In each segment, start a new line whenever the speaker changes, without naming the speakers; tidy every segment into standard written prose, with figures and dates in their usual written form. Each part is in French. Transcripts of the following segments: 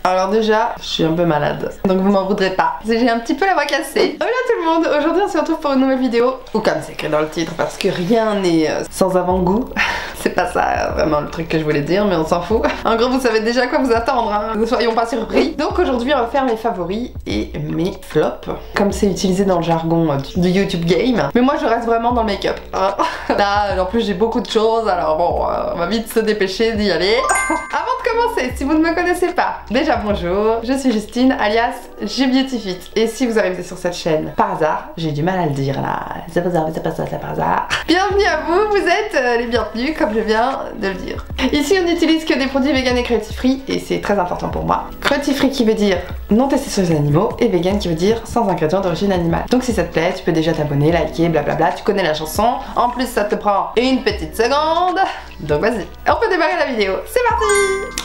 Alors déjà, je suis un peu malade, donc vous m'en voudrez pas. J'ai un petit peu la voix cassée. Hola tout le monde, aujourd'hui on se retrouve pour une nouvelle vidéo, ou comme c'est écrit dans le titre, parce que rien n'est sans avant-goût. C'est pas ça vraiment le truc que je voulais dire, mais on s'en fout. En gros, vous savez déjà à quoi vous attendre, hein. Ne soyons pas surpris. Donc aujourd'hui, on va faire mes favoris et mes flops, comme c'est utilisé dans le jargon du YouTube game. Mais moi, je reste vraiment dans le make-up. Là, en plus, j'ai beaucoup de choses, alors bon, on va vite se dépêcher d'y aller. Avant de commencer, si vous ne me connaissez pas, déjà bonjour, je suis Justine, alias JBeautyFit. Et si vous arrivez sur cette chaîne par hasard, j'ai du mal à le dire là, c'est pas ça, c'est pas ça, c'est par hasard. Bienvenue à vous, vous êtes les bienvenus, comme je viens de le dire. Ici on n'utilise que des produits vegan et cruelty free et c'est très important pour moi. Cruelty free qui veut dire non testé sur les animaux et vegan qui veut dire sans ingrédients d'origine animale. Donc si ça te plaît, tu peux déjà t'abonner, liker, blablabla, tu connais la chanson. En plus ça te prend une petite seconde. Donc vas-y, on peut démarrer la vidéo. C'est parti!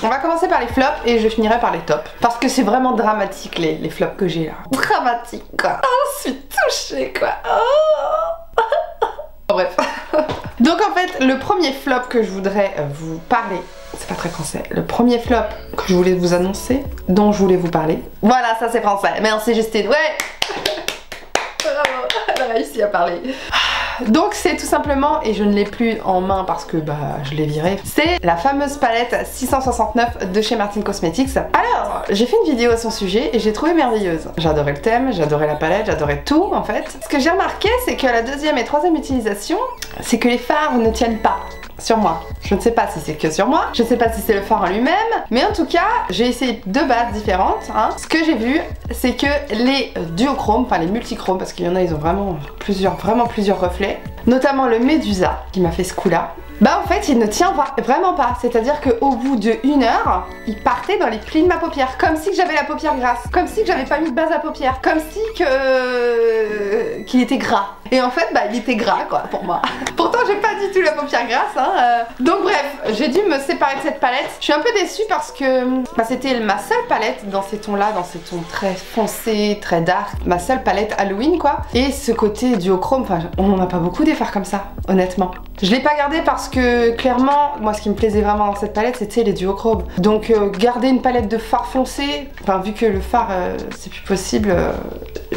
On va commencer par les flops et je finirai par les tops. Parce que c'est vraiment dramatique les flops que j'ai là. Dramatique quoi. Oh, je suis touchée quoi. Oh. Bref. Donc en fait, le premier flop que je voudrais vous parler, c'est pas très français, le premier flop que je voulais vous annoncer, dont je voulais vous parler. Voilà, ça c'est français. Merci Justine, ouais. Bravo, elle a réussi à parler. Donc c'est tout simplement, et je ne l'ai plus en main parce que bah je l'ai viré, c'est la fameuse palette 669 de chez Martin Cosmetics. Alors, j'ai fait une vidéo à son sujet et j'ai trouvé merveilleuse. J'adorais le thème, j'adorais la palette, j'adorais tout en fait. Ce que j'ai remarqué, c'est que la deuxième et troisième utilisation, c'est que les fards ne tiennent pas sur moi. Je ne sais pas si c'est que sur moi, je ne sais pas si c'est le fard en lui-même, mais en tout cas, j'ai essayé deux bases différentes. Hein. Ce que j'ai vu, c'est que les duochromes, enfin les multichromes, parce qu'il y en a, ils ont vraiment plusieurs reflets, notamment le Medusa, qui m'a fait ce coup-là. Bah en fait il ne tient vraiment pas, c'est-à-dire qu'au bout de 1 heure, il partait dans les plis de ma paupière, comme si j'avais la paupière grasse, comme si j'avais pas mis de base à paupière, comme si qu'il était gras. Et en fait bah il était gras quoi pour moi. Pourtant j'ai pas du tout la paupière grasse hein. Donc bref, j'ai dû me séparer de cette palette. Je suis un peu déçue parce que bah, c'était ma seule palette dans ces tons là, dans ces tons très foncés, très dark, ma seule palette Halloween quoi. Et ce côté duochrome, enfin on n'en a pas beaucoup des fards comme ça, honnêtement. Je l'ai pas gardé parce que clairement, moi ce qui me plaisait vraiment dans cette palette c'était les duochromes. Donc garder une palette de fard foncé, enfin vu que le fard c'est plus possible,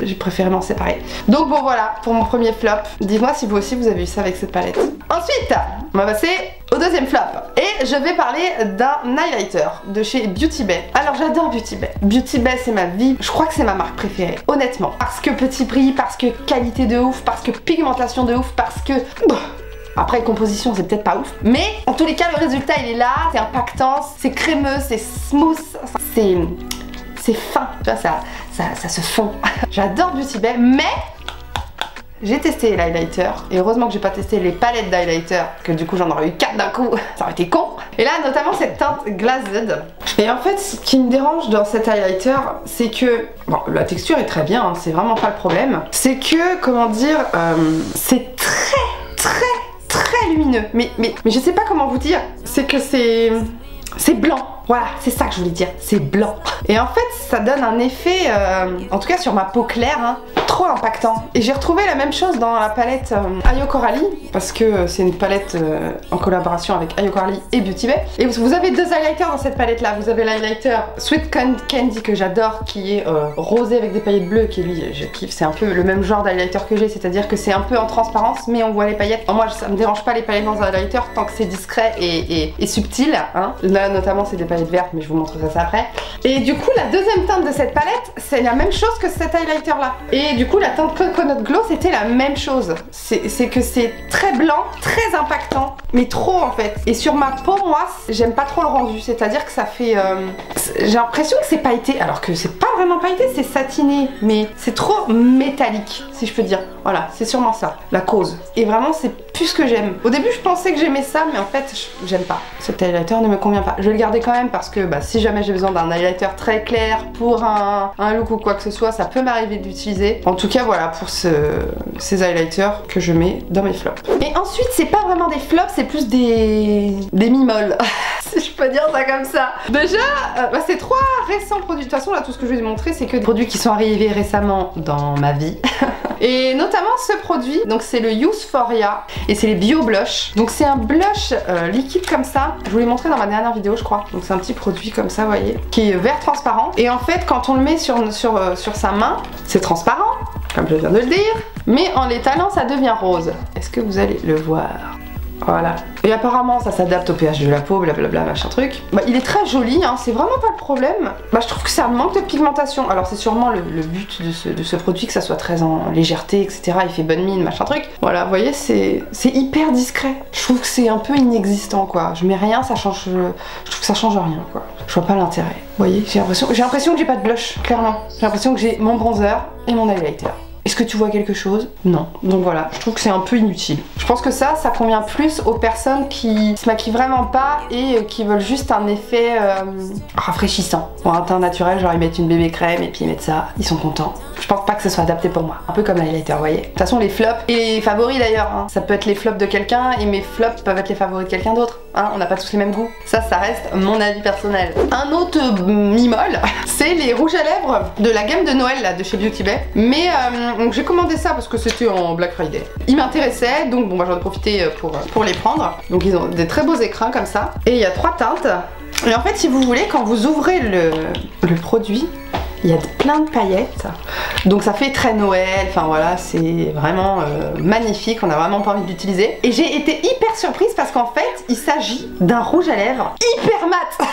j'ai préféré m'en séparer. Donc bon voilà pour mon premier flop. Dites-moi si vous aussi vous avez eu ça avec cette palette. Ensuite, on va passer au deuxième flop. Et je vais parler d'un highlighter de chez Beauty Bay. Alors j'adore Beauty Bay. Beauty Bay c'est ma vie. Je crois que c'est ma marque préférée, honnêtement. Parce que petit prix, parce que qualité de ouf, parce que pigmentation de ouf, parce que... Après composition c'est peut-être pas ouf, mais en tous les cas le résultat il est là, c'est impactant, c'est crémeux, c'est smooth, c'est fin, tu vois ça se fond. J'adore Beauty Bay, mais j'ai testé l'highlighter et heureusement que j'ai pas testé les palettes d'highlighter, que du coup j'en aurais eu 4 d'un coup, ça aurait été con. Et là notamment cette teinte Glazed. Et en fait ce qui me dérange dans cet highlighter c'est que, bon la texture est très bien, hein, c'est vraiment pas le problème, c'est que comment dire, c'est très lumineux, mais je sais pas comment vous dire, c'est que c'est blanc, voilà, c'est ça que je voulais dire, c'est blanc. Et en fait ça donne un effet, en tout cas sur ma peau claire, hein, trop impactant. Et j'ai retrouvé la même chose dans la palette Ayo Coralie, parce que c'est une palette en collaboration avec Ayo Coralie et Beauty Bay. Et vous avez deux highlighters dans cette palette là, vous avez l'highlighter Sweet Candy que j'adore, qui est rosé avec des paillettes bleues, qui lui je kiffe, c'est un peu le même genre d'highlighter que j'ai, c'est-à-dire que c'est un peu en transparence mais on voit les paillettes. Alors moi ça me dérange pas les paillettes dans un highlighter tant que c'est discret et subtil, hein. Là notamment c'est des paillettes vertes mais je vous montrerai ça après. Et du coup la deuxième teinte de cette palette c'est la même chose que cet highlighter là. Et du coup la teinte Coconut Glow c'était la même chose. C'est que c'est très blanc, très impactant, mais trop en fait. Et sur ma peau moi j'aime pas trop le rendu, c'est-à-dire que ça fait... j'ai l'impression que c'est pailleté, alors que c'est pas vraiment pailleté, c'est satiné, mais c'est trop métallique si je peux dire. Voilà, c'est sûrement ça, la cause. Et vraiment c'est plus ce que j'aime. Au début je pensais que j'aimais ça mais en fait j'aime pas. Cet highlighter ne me convient pas. Je vais le garder quand même parce que bah, si jamais j'ai besoin d'un highlighter très clair pour un look ou quoi que ce soit, ça peut m'arriver d'utiliser. En tout cas voilà pour ces highlighters que je mets dans mes flops. Et ensuite c'est pas vraiment des flops, c'est plus des mi-molles. si je peux dire ça comme ça. Déjà, c'est 3 récents produits. De toute façon, là, tout ce que je vais vous montrer, c'est que des produits qui sont arrivés récemment dans ma vie. Et notamment ce produit, donc c'est le Youthforia et c'est les Bio Blush. Donc c'est un blush liquide comme ça. Je vous l'ai montré dans ma dernière vidéo, je crois. Donc c'est un petit produit comme ça, vous voyez, qui est vert transparent. Et en fait, quand on le met sur sa main, c'est transparent, comme je viens de le dire. Mais en l'étalant, ça devient rose. Est-ce que vous allez le voir? Voilà. Et apparemment ça s'adapte au pH de la peau, blablabla, machin truc. Bah, il est très joli, hein, c'est vraiment pas le problème. Bah, je trouve que ça manque de pigmentation. Alors c'est sûrement le but de ce produit, que ça soit très en légèreté, etc. Il fait bonne mine, machin truc. Voilà, vous voyez, c'est hyper discret. Je trouve que c'est un peu inexistant, quoi. Je mets rien, ça change. Je trouve que ça change rien, quoi. Je vois pas l'intérêt. Vous voyez, j'ai l'impression que j'ai pas de blush, clairement. J'ai l'impression que j'ai mon bronzer et mon highlighter. Est-ce que tu vois quelque chose? Non. Donc voilà, je trouve que c'est un peu inutile. Je pense que ça convient plus aux personnes qui se maquillent vraiment pas et qui veulent juste un effet rafraîchissant. Ou un teint naturel, genre ils mettent une bébé crème et puis ils mettent ça, ils sont contents. Je pense pas que ce soit adapté pour moi. Un peu comme l'highlighter, vous voyez. De toute façon, les flops et les favoris d'ailleurs, hein. Ça peut être les flops de quelqu'un et mes flops peuvent être les favoris de quelqu'un d'autre. Hein, on n'a pas tous les mêmes goûts. Ça reste mon avis personnel. Un autre mimole, c'est les rouges à lèvres de la gamme de Noël là, de chez Beauty Bay. Mais donc j'ai commandé ça parce que c'était en Black Friday. Ils m'intéressaient, donc bon, bah, j'en ai profité pour les prendre. Donc ils ont des très beaux écrins comme ça. Et il y a 3 teintes. Et en fait, si vous voulez, quand vous ouvrez le produit, il y a plein de paillettes, donc ça fait très Noël, enfin voilà, c'est vraiment magnifique, on a vraiment pas envie de l'utiliser. Et j'ai été hyper surprise parce qu'en fait, il s'agit d'un rouge à lèvres hyper mat.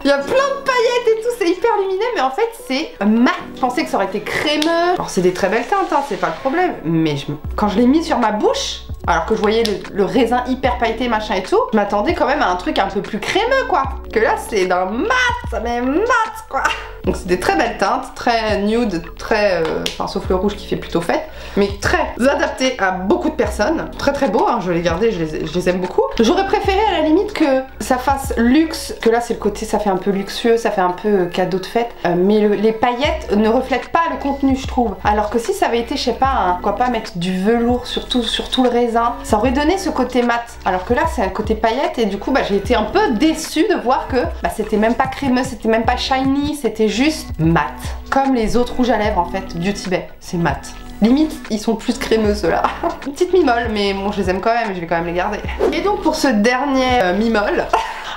Il y a plein de paillettes et tout, c'est hyper lumineux, mais en fait c'est mat. Je pensais que ça aurait été crémeux. Alors c'est des très belles teintes, hein, c'est pas le problème, mais quand je l'ai mis sur ma bouche, alors que je voyais le raisin hyper pailleté machin et tout, je m'attendais quand même à un truc un peu plus crémeux quoi. Que là c'est d'un mat, mais mat quoi. Donc c'est des très belles teintes, très nude, très, enfin sauf le rouge qui fait plutôt fête, mais très adapté à beaucoup de personnes. Très très beau, hein, je les gardais, je les aime beaucoup. J'aurais préféré à la limite que ça fasse luxe, que là c'est le côté, ça fait un peu luxueux, ça fait un peu cadeau de fête, mais les paillettes ne reflètent pas le contenu je trouve. Alors que si ça avait été, je sais pas, pourquoi pas mettre du velours sur tout le raisin, ça aurait donné ce côté mat. Alors que là c'est un côté paillette et du coup bah, j'ai été un peu déçue de voir que bah, c'était même pas crémeux, c'était même pas shiny, c'était juste mat. Comme les autres rouges à lèvres en fait, Beauty Bay, c'est mat. Limite, ils sont plus crémeux ceux-là. Une petite mimole, mais bon, je les aime quand même, je vais quand même les garder. Et donc pour ce dernier mimole,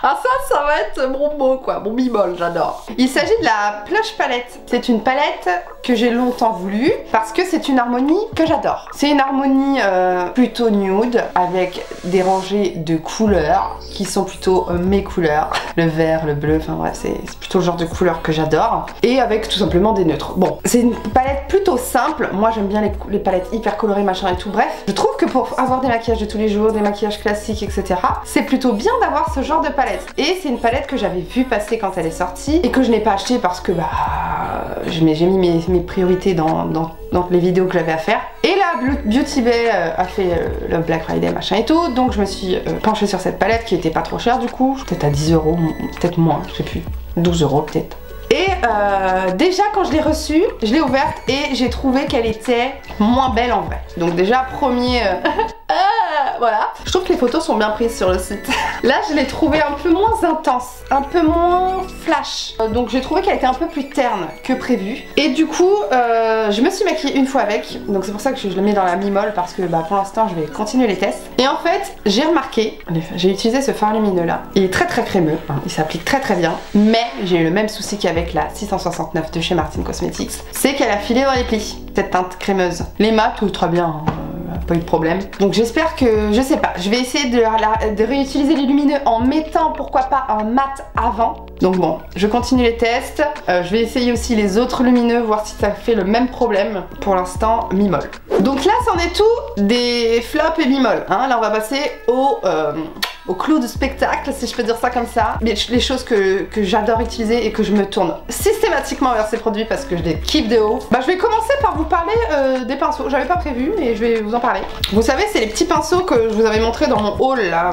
ah ça va être mon mot quoi, mon bimol, j'adore. Il s'agit de la Plush Palette. C'est une palette que j'ai longtemps voulu parce que c'est une harmonie que j'adore. C'est une harmonie plutôt nude avec des rangées de couleurs qui sont plutôt mes couleurs. Le vert, le bleu, enfin bref, c'est plutôt le genre de couleurs que j'adore. Et avec tout simplement des neutres. Bon, c'est une palette plutôt simple. Moi j'aime bien les palettes hyper colorées, machin et tout. Bref, je trouve que pour avoir des maquillages de tous les jours, des maquillages classiques, etc., c'est plutôt bien d'avoir ce genre de palette. Et c'est une palette que j'avais vu passer quand elle est sortie et que je n'ai pas acheté parce que bah j'ai mis mes priorités dans les vidéos que j'avais à faire. Et là, Beauty Bay a fait le Black Friday machin et tout, donc je me suis penchée sur cette palette qui était pas trop chère du coup, peut-être à 10 €, peut-être moins, je sais plus, 12 € peut-être. Et déjà quand je l'ai reçue, je l'ai ouverte et j'ai trouvé qu'elle était moins belle en vrai. Donc déjà premier... voilà. Je trouve que les photos sont bien prises sur le site. Là je l'ai trouvée un peu moins intense, un peu moins flash. Donc j'ai trouvé qu'elle était un peu plus terne que prévu. Et du coup je me suis maquillée une fois avec. Donc c'est pour ça que je le mets dans la mi-molle parce que bah, pour l'instant je vais continuer les tests. Et en fait j'ai remarqué, j'ai utilisé ce fard lumineux là. Il est très très crémeux, hein. Il s'applique très très bien. Mais j'ai eu le même souci qu'avec la 669 de chez Martin Cosmetics. C'est qu'elle a filé dans les plis, cette teinte crémeuse. Les mats, tout très bien. Hein. Pas eu de problème. Donc j'espère que, je sais pas, je vais essayer de réutiliser les lumineux en mettant pourquoi pas un mat avant. Donc bon, je continue les tests. Je vais essayer aussi les autres lumineux, voir si ça fait le même problème. Pour l'instant, mi-molle. Donc là, c'en est tout des flops et mi-molle. Hein. Là, on va passer au clou du spectacle, si je peux dire ça comme ça. Mais les choses que j'adore utiliser et que je me tourne systématiquement vers ces produits parce que je les kiffe de haut. Bah, je vais commencer par vous parler des pinceaux. J'avais pas prévu, mais je vais vous en parler. Vous savez, c'est les petits pinceaux que je vous avais montré dans mon haul là,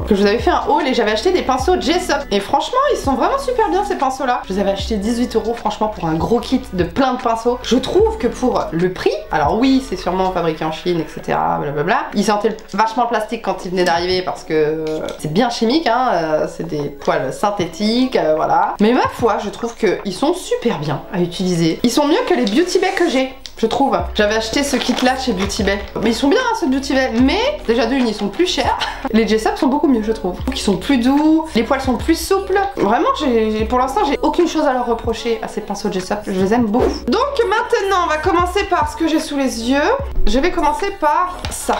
que je vous avais fait un haul et j'avais acheté des pinceaux Jessup. Et franchement, ils sont vraiment super bien ces pinceaux là. Je les avais achetés 18 € franchement pour un gros kit de plein de pinceaux. Je trouve que pour le prix, alors oui, c'est sûrement fabriqué en Chine, etc. Blablabla. Ils sentaient vachement plastique quand ils venaient d'arriver parce que c'est bien chimique, hein, c'est des poils synthétiques, voilà. Mais ma foi, je trouve qu'ils sont super bien à utiliser. Ils sont mieux que les Beauty Bay que j'ai. Je trouve. J'avais acheté ce kit là chez Beauty Bay. Mais ils sont bien ceux de Beauty Bay. Mais déjà d'une, ils sont plus chers. Les Jessup sont beaucoup mieux, je trouve. Ils sont plus doux, les poils sont plus souples. Vraiment, pour l'instant, j'ai aucune chose à leur reprocher à ces pinceaux Jessup. Je les aime beaucoup. Donc maintenant, on va commencer par ce que j'ai sous les yeux. Je vais commencer par ça.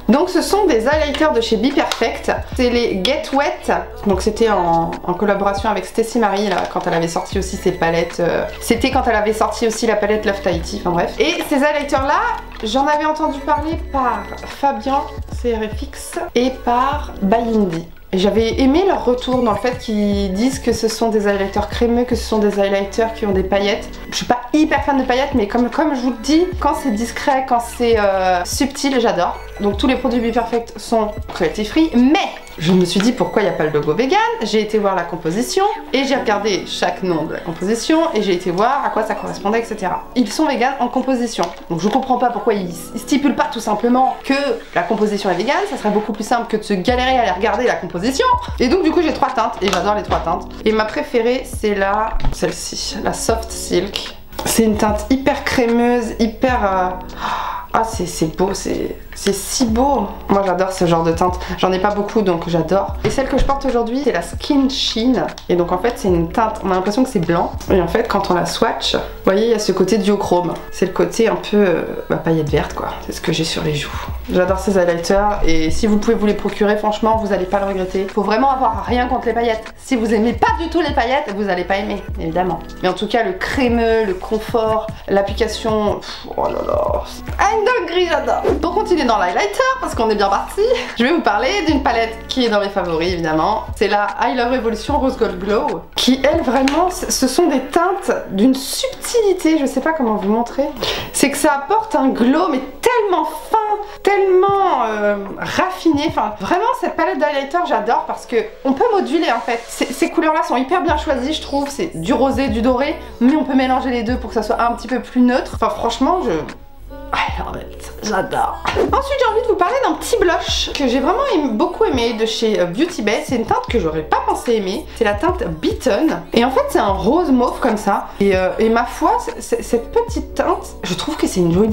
Donc ce sont des highlighters de chez Be Perfect. C'est les Get Wet. Donc c'était en collaboration avec Stacy Marie là, quand elle avait sorti aussi ses palettes. C'était quand elle avait sorti aussi la palette Love Tahiti, enfin bref. Et ces highlighters là, j'en avais entendu parler par Fabien CRFX et par By-Indy. J'avais aimé leur retour dans le fait qu'ils disent que ce sont des highlighters crémeux, que ce sont des highlighters qui ont des paillettes. Je suis pas hyper fan de paillettes, mais comme je vous le dis, quand c'est discret, quand c'est subtil, j'adore. Donc tous les produits Be Perfect sont cruelty free, mais je me suis dit pourquoi il n'y a pas le logo vegan. J'ai été voir la composition et j'ai regardé chaque nom de la composition et j'ai été voir à quoi ça correspondait, etc. Ils sont vegan en composition. Donc je comprends pas pourquoi ils stipulent pas tout simplement que la composition est vegan. Ça serait beaucoup plus simple que de se galérer à aller regarder la composition. Et donc du coup j'ai 3 teintes et j'adore les 3 teintes. Et ma préférée c'est celle-ci, la Soft Silk. C'est une teinte hyper crémeuse, hyper... Ah c'est beau, c'est si beau. Moi j'adore ce genre de teinte. J'en ai pas beaucoup donc j'adore. Et celle que je porte aujourd'hui c'est la Skin Sheen. Et donc en fait c'est une teinte, on a l'impression que c'est blanc. Et en fait quand on la swatch, vous voyez il y a ce côté duochrome. C'est le côté un peu paillette verte quoi. C'est ce que j'ai sur les joues. J'adore ces highlighters et si vous pouvez vous les procurer franchement vous allez pas le regretter. Faut vraiment avoir rien contre les paillettes. Si vous aimez pas du tout les paillettes, vous allez pas aimer évidemment. Mais en tout cas le crémeux, le confort, l'application, oh là là. Gris, j'adore. Pour continuer dans l'highlighter, parce qu'on est bien parti, je vais vous parler d'une palette qui est dans mes favoris évidemment. C'est la I Love Revolution Rose Gold Glow, qui elle vraiment, ce sont des teintes d'une subtilité, je sais pas comment vous montrer. C'est que ça apporte un glow mais tellement fin, tellement raffiné. Enfin vraiment cette palette d'highlighter j'adore parce que on peut moduler en fait. Ces couleurs là sont hyper bien choisies je trouve. C'est du rosé, du doré, mais on peut mélanger les deux pour que ça soit un petit peu plus neutre. Enfin franchement j'adore. Ensuite j'ai envie de vous parler d'un petit blush que j'ai vraiment beaucoup aimé de chez Beauty Bay. C'est une teinte que j'aurais pas pensé aimer. C'est la teinte Beaten. Et en fait c'est un rose mauve comme ça. Et ma foi cette petite teinte, je trouve que c'est une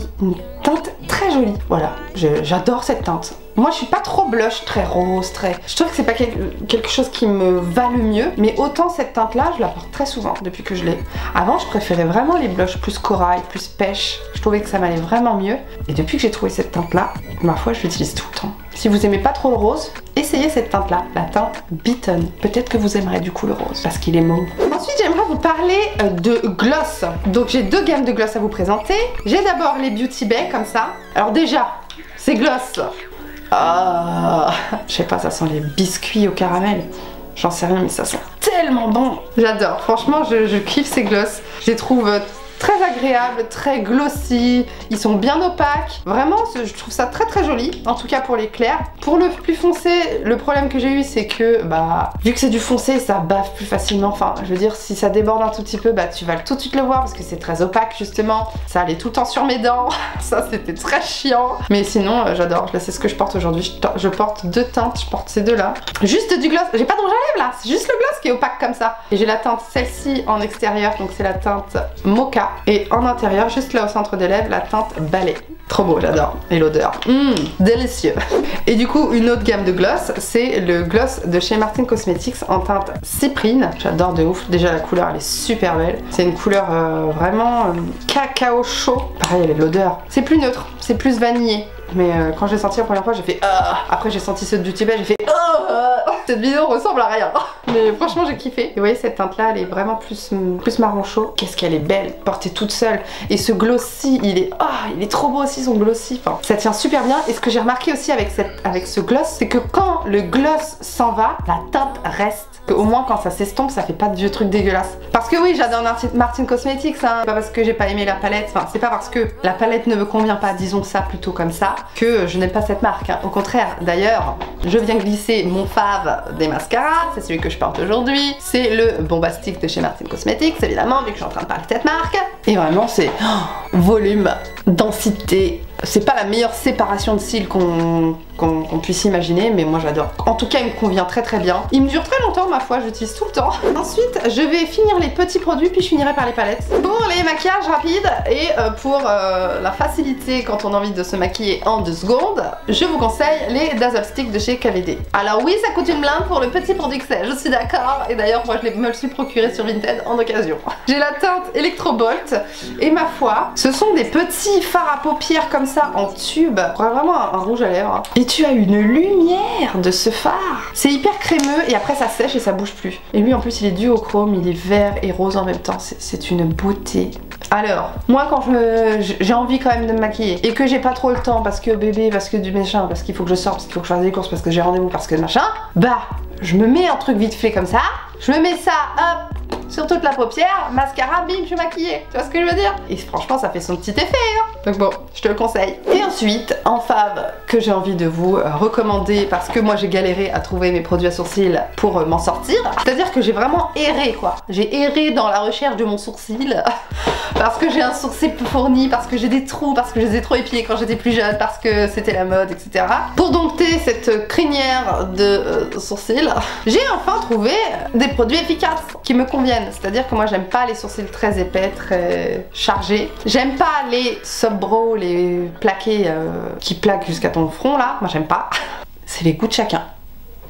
teinte très jolie. Voilà, j'adore cette teinte. Moi je suis pas trop blush, très rose, je trouve que c'est pas quelque chose qui me va le mieux. Mais autant cette teinte là je la porte très souvent depuis que je l'ai. Avant je préférais vraiment les blushs plus corail, plus pêche. Je trouvais que ça m'allait vraiment mieux. Et depuis que j'ai trouvé cette teinte là, ma foi je l'utilise tout le temps. Si vous aimez pas trop le rose, essayez cette teinte là, la teinte Beaten. Peut-être que vous aimerez du coup le rose parce qu'il est mauve. Ensuite j'aimerais vous parler de gloss. Donc j'ai 2 gammes de gloss à vous présenter. J'ai d'abord les Beauty Bay comme ça. Alors déjà, ces gloss, je sais pas, ça sent les biscuits au caramel. J'en sais rien mais ça sent tellement bon. J'adore, franchement je kiffe ces gloss. Je les trouve très agréables, très glossy, ils sont bien opaques. Vraiment, je trouve ça très joli, en tout cas pour les clairs. Pour le plus foncé, le problème que j'ai eu, c'est que, vu que c'est du foncé, ça bave plus facilement. Enfin, je veux dire, si ça déborde un tout petit peu, tu vas tout de suite le voir parce que c'est très opaque, justement. Ça allait tout le temps sur mes dents. Ça, c'était très chiant. Mais sinon, j'adore. Là, c'est ce que je porte aujourd'hui. Je porte 2 teintes, je porte ces 2-là. Juste du gloss. J'ai pas de rouge à lèvres, là. C'est juste le gloss qui est opaque comme ça. Et j'ai la teinte, celle-ci, en extérieur. Donc, c'est la teinte Mocha. Et en intérieur, juste là au centre des lèvres, la teinte Ballet. Trop beau, j'adore. Et l'odeur, délicieux. Et du coup, une autre gamme de gloss, c'est le gloss de chez Martin Cosmetics en teinte cyprine. J'adore de ouf. Déjà, la couleur, elle est super belle. C'est une couleur vraiment cacao chaud. Pareil, elle a de l'odeur. C'est plus neutre, c'est plus vanillé. Mais quand j'ai senti la première fois, j'ai fait Après j'ai senti ceux de Beauty Bay, j'ai fait cette vidéo ressemble à rien. Mais franchement j'ai kiffé. Et vous voyez cette teinte là, elle est vraiment plus marron chaud. Qu'est-ce qu'elle est belle, portée toute seule. Et ce glossy, il est trop beau aussi son glossy. Enfin, ça tient super bien. Et ce que j'ai remarqué aussi avec ce gloss, c'est que quand le gloss s'en va, la teinte reste. Au moins quand ça s'estompe, ça fait pas de vieux trucs dégueulasses. Parce que oui, j'adore Martin Cosmetics, hein. C'est pas parce que j'ai pas aimé la palette, enfin c'est pas parce que la palette ne me convient pas, disons ça plutôt comme ça, que je n'aime pas cette marque, hein. Au contraire, d'ailleurs, je viens glisser mon fave des mascaras, c'est celui que je porte aujourd'hui, c'est le Bombastic de chez Martin Cosmetics, évidemment, vu que je suis en train de parler de cette marque. Et vraiment c'est volume, densité, c'est pas la meilleure séparation de cils qu'on qu'on puisse imaginer, mais moi j'adore. En tout cas, il me convient très très bien. Il me dure très longtemps, ma foi, j'utilise tout le temps. Ensuite, je vais finir les petits produits, puis je finirai par les palettes. Pour les maquillages rapides et pour la facilité quand on a envie de se maquiller en 2 secondes, je vous conseille les Dazzle Stick de chez KVD. Alors oui, ça coûte une blinde pour le petit produit que c'est, je suis d'accord, et d'ailleurs moi me le suis procuré sur Vinted en occasion. J'ai la teinte Electrobolt, et ma foi, ce sont des petits fards à paupières comme ça en tube, vraiment un rouge à lèvres. Et tu as une lumière de ce phare. C'est hyper crémeux et après ça sèche et ça bouge plus. Et lui en plus il est duochrome, il est vert et rose en même temps, c'est une beauté. Alors, moi quand j'ai envie quand même de me maquiller et que j'ai pas trop le temps parce que bébé, parce que du méchant, parce qu'il faut que je sorte, parce qu'il faut que je fasse des courses, parce que j'ai rendez-vous, parce que machin, bah je me mets un truc vite fait comme ça, je me mets ça, hop, sur toute la paupière, mascara, bim, je suis maquillée. Tu vois ce que je veux dire? Et franchement, ça fait son petit effet, hein. Donc bon, je te le conseille. Et ensuite, en fave, que j'ai envie de vous recommander, parce que moi j'ai galéré à trouver mes produits à sourcils pour m'en sortir. C'est-à-dire que j'ai vraiment erré, quoi. J'ai erré dans la recherche de mon sourcil, parce que j'ai un sourcil peu fourni, parce que j'ai des trous, parce que je les ai trop épilés quand j'étais plus jeune, parce que c'était la mode, etc. Pour dompter cette crinière de sourcils, j'ai enfin trouvé des produits efficaces qui me conviennent. C'est-à-dire que moi j'aime pas les sourcils très épais, très chargés. J'aime pas les sub-brows, les plaqués qui plaquent jusqu'à ton front là. Moi j'aime pas. C'est les goûts de chacun.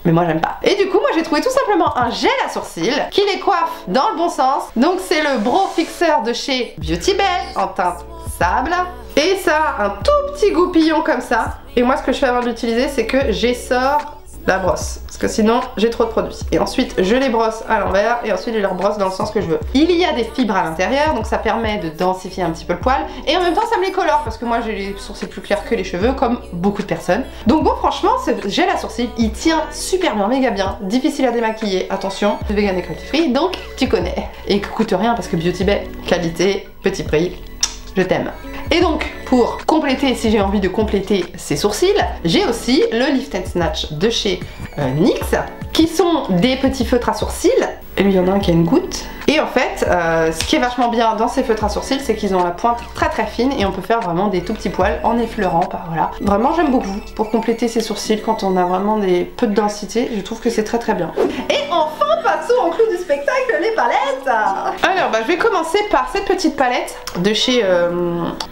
Mais moi j'aime pas. Et du coup moi j'ai trouvé tout simplement un gel à sourcils qui les coiffe dans le bon sens. Donc c'est le Brow Fixer de chez Beauty Bay en teinte sable. Et ça a un tout petit goupillon comme ça. Et moi ce que je fais avant de l'utiliser c'est que j'essore la brosse, parce que sinon j'ai trop de produits. Et ensuite je les brosse à l'envers et ensuite je les rebrosse dans le sens que je veux. Il y a des fibres à l'intérieur, donc ça permet de densifier un petit peu le poil et en même temps ça me les colore parce que moi j'ai les sourcils plus clairs que les cheveux comme beaucoup de personnes. Donc bon, franchement ce gel à sourcils il tient super bien, méga bien, difficile à démaquiller, attention, vegan et cruelty free, donc tu connais. Et coûte rien parce que Beauty Bay, qualité, petit prix, je t'aime. Et donc, pour compléter, si j'ai envie de compléter ces sourcils, j'ai aussi le Lift and Snatch de chez NYX, qui sont des petits feutres à sourcils. Et lui, il y en a un qui a une goutte. Et en fait, ce qui est vachement bien dans ces feutres à sourcils, c'est qu'ils ont la pointe très très fine et on peut faire vraiment des tout petits poils en effleurant par là. Vraiment, j'aime beaucoup pour compléter ses sourcils quand on a vraiment peu de densité. Je trouve que c'est très très bien. Et enfin, passons au clou du spectacle, les palettes. Alors, je vais commencer par cette petite palette de chez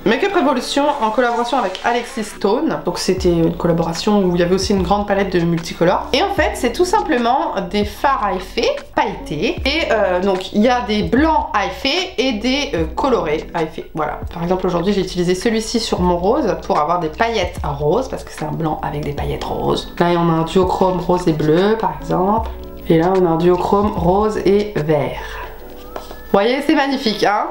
Makeup Revolution en collaboration avec Alexis Stone. Donc c'était une collaboration où il y avait aussi une grande palette de multicolores. Et en fait, c'est tout simplement des fards à effet pailletés. Et donc il y a des blancs à effet et des colorés à effet. Voilà. Par exemple aujourd'hui j'ai utilisé celui-ci sur mon rose pour avoir des paillettes roses parce que c'est un blanc avec des paillettes roses. Là on a un duochrome rose et bleu par exemple. Et là on a un duochrome rose et vert. Vous voyez, c'est magnifique, hein?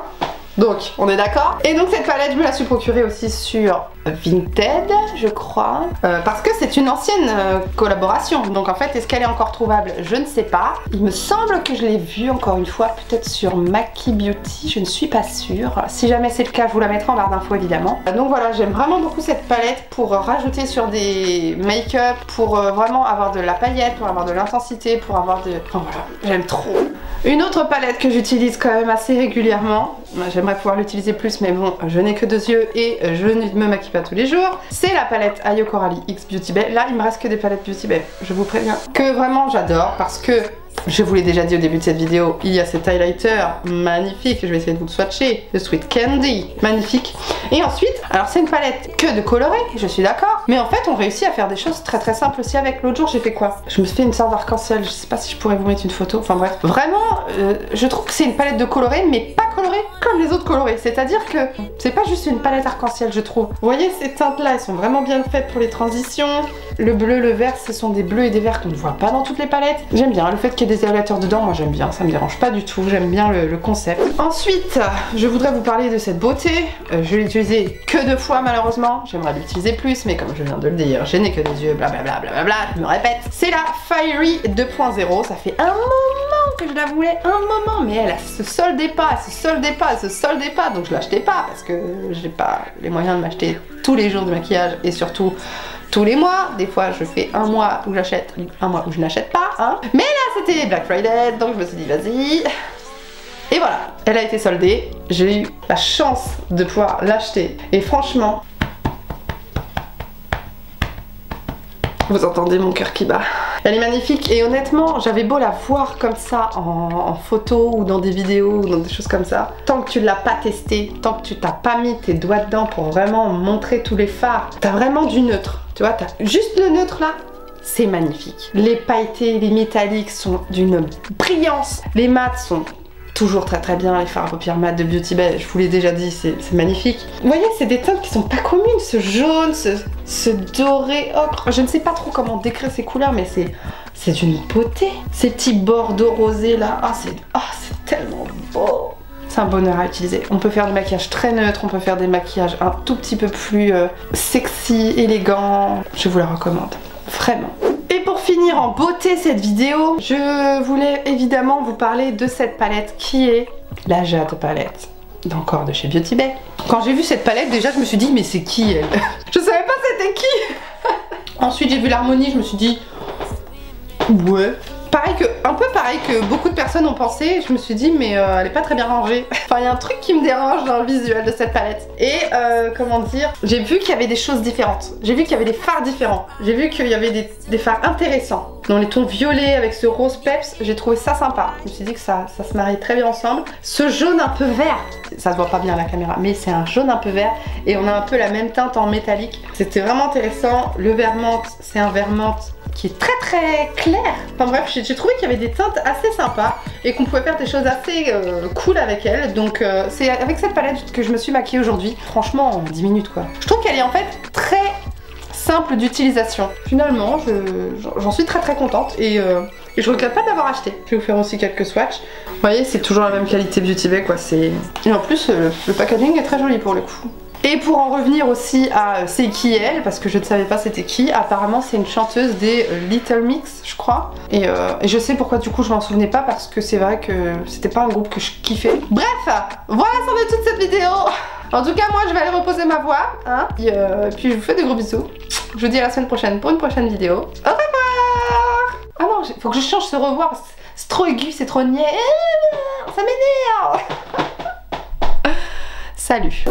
Donc, on est d'accord? Et donc cette palette, je me la suis procurée aussi sur Vinted, je crois, parce que c'est une ancienne collaboration. Donc en fait, est-ce qu'elle est encore trouvable? Je ne sais pas. Il me semble que je l'ai vue encore une fois, peut-être sur Maki Beauty, je ne suis pas sûre. Si jamais c'est le cas, je vous la mettrai en barre d'infos évidemment. Donc voilà, j'aime vraiment beaucoup cette palette pour rajouter sur des make-up, pour vraiment avoir de la paillette, pour avoir de l'intensité, pour avoir de... Enfin voilà, j'aime trop. Une autre palette que j'utilise quand même assez régulièrement, j'aimerais pouvoir l'utiliser plus mais bon, je n'ai que 2 yeux et je ne me maquille pas tous les jours, c'est la palette Ayo Coralie X Beauty Bay. Là il me reste que des palettes Beauty Bay, je vous préviens, que vraiment j'adore parce que je vous l'ai déjà dit au début de cette vidéo, il y a cet highlighter magnifique, je vais essayer de vous le swatcher, le Sweet Candy, magnifique. Et ensuite, alors c'est une palette que de coloré, je suis d'accord, mais en fait on réussit à faire des choses très très simples aussi avec. L'autre jour j'ai fait quoi? Je me suis fait une sorte d'arc-en-ciel, je sais pas si je pourrais vous mettre une photo, enfin bref. Vraiment, je trouve que c'est une palette de coloré, mais pas colorée comme les autres colorés, c'est-à-dire que c'est pas juste une palette arc-en-ciel je trouve. Vous voyez ces teintes là, elles sont vraiment bien faites pour les transitions. Le bleu, le vert, ce sont des bleus et des verts qu'on ne voit pas dans toutes les palettes. J'aime bien le fait qu'il y ait des évaluateurs dedans, moi j'aime bien, ça me dérange pas du tout, j'aime bien le concept. Ensuite, je voudrais vous parler de cette beauté. Je l'ai utilisée que 2 fois malheureusement, j'aimerais l'utiliser plus, mais comme je viens de le dire, je n'ai que des yeux, blablabla, blablabla, je me répète. C'est la Fiery 2.0, ça fait un moment que je la voulais, un moment, mais elle se soldait pas, elle se soldait pas, elle se soldait pas, donc je l'achetais pas parce que j'ai pas les moyens de m'acheter tous les jours de maquillage et surtout tous les mois. Des fois je fais un mois où j'achète, un mois où je n'achète pas, hein. Mais là c'était Black Friday, donc je me suis dit vas-y. Et voilà, elle a été soldée, j'ai eu la chance de pouvoir l'acheter. Et franchement, Vous entendez mon cœur qui bat. Elle est magnifique et honnêtement, j'avais beau la voir comme ça en photo ou dans des vidéos ou dans des choses comme ça. Tant que tu l'as pas testé, tant que tu t'as pas mis tes doigts dedans pour vraiment montrer tous les fards, t'as vraiment du neutre. Tu vois, t'as juste le neutre là. C'est magnifique. Les pailletés, les métalliques sont d'une brillance. Les mats sont toujours très bien. Les fards à paupières mat de Beauty Bay, je vous l'ai déjà dit, c'est magnifique. Vous voyez, c'est des teintes qui sont pas communes. Ce jaune, ce doré ocre. Je ne sais pas trop comment décrire ces couleurs, mais c'est d'une beauté. Ces petits bordeaux rosés là, c'est tellement beau. C'est un bonheur à utiliser. On peut faire du maquillage très neutre, on peut faire des maquillages un tout petit peu plus sexy, élégants. Je vous la recommande. Vraiment. Et pour finir en beauté cette vidéo, je voulais évidemment vous parler de cette palette qui est la Jade palette. Encore de chez Beauty Bay. Quand j'ai vu cette palette, déjà je me suis dit mais c'est qui elle? Je savais pas c'était qui. Ensuite j'ai vu l'harmonie, je me suis dit ouais. Un peu pareil que beaucoup de personnes ont pensé, je me suis dit mais elle est pas très bien rangée. Enfin il y a un truc qui me dérange dans le visuel de cette palette. Et comment dire, j'ai vu qu'il y avait des choses différentes. J'ai vu qu'il y avait des fards différents. J'ai vu qu'il y avait des fards intéressants. Dans les tons violets avec ce rose peps, j'ai trouvé ça sympa. Je me suis dit que ça se marie très bien ensemble. Ce jaune un peu vert, ça se voit pas bien à la caméra, mais c'est un jaune un peu vert et on a un peu la même teinte en métallique. C'était vraiment intéressant. Le vert menthe, c'est un vert menthe qui est très clair. Enfin bref, j'ai trouvé qu'il y avait des teintes assez sympas et qu'on pouvait faire des choses assez cool avec elle. Donc c'est avec cette palette que je me suis maquillée aujourd'hui. Franchement en 10 minutes quoi. Je trouve qu'elle est en fait très simple d'utilisation. Finalement, j'en suis très contente et je regrette pas d'avoir acheté. Je vais vous faire aussi quelques swatchs. Vous voyez, c'est toujours la même qualité Beauty Bay quoi. Et en plus, le packaging est très joli pour le coup. Et pour en revenir aussi à c'est qui elle, parce que je ne savais pas c'était qui, apparemment c'est une chanteuse des Little Mix je crois. Et je sais pourquoi du coup je m'en souvenais pas, parce que c'est vrai que c'était pas un groupe que je kiffais. Bref, voilà ça en est toute cette vidéo. En tout cas moi je vais aller reposer ma voix, hein. Et puis je vous fais des gros bisous. Je vous dis à la semaine prochaine pour une prochaine vidéo. Au revoir. Ah non, faut que je change ce revoir parce que c'est trop aigu, c'est trop niais. Ça m'énerve. Salut.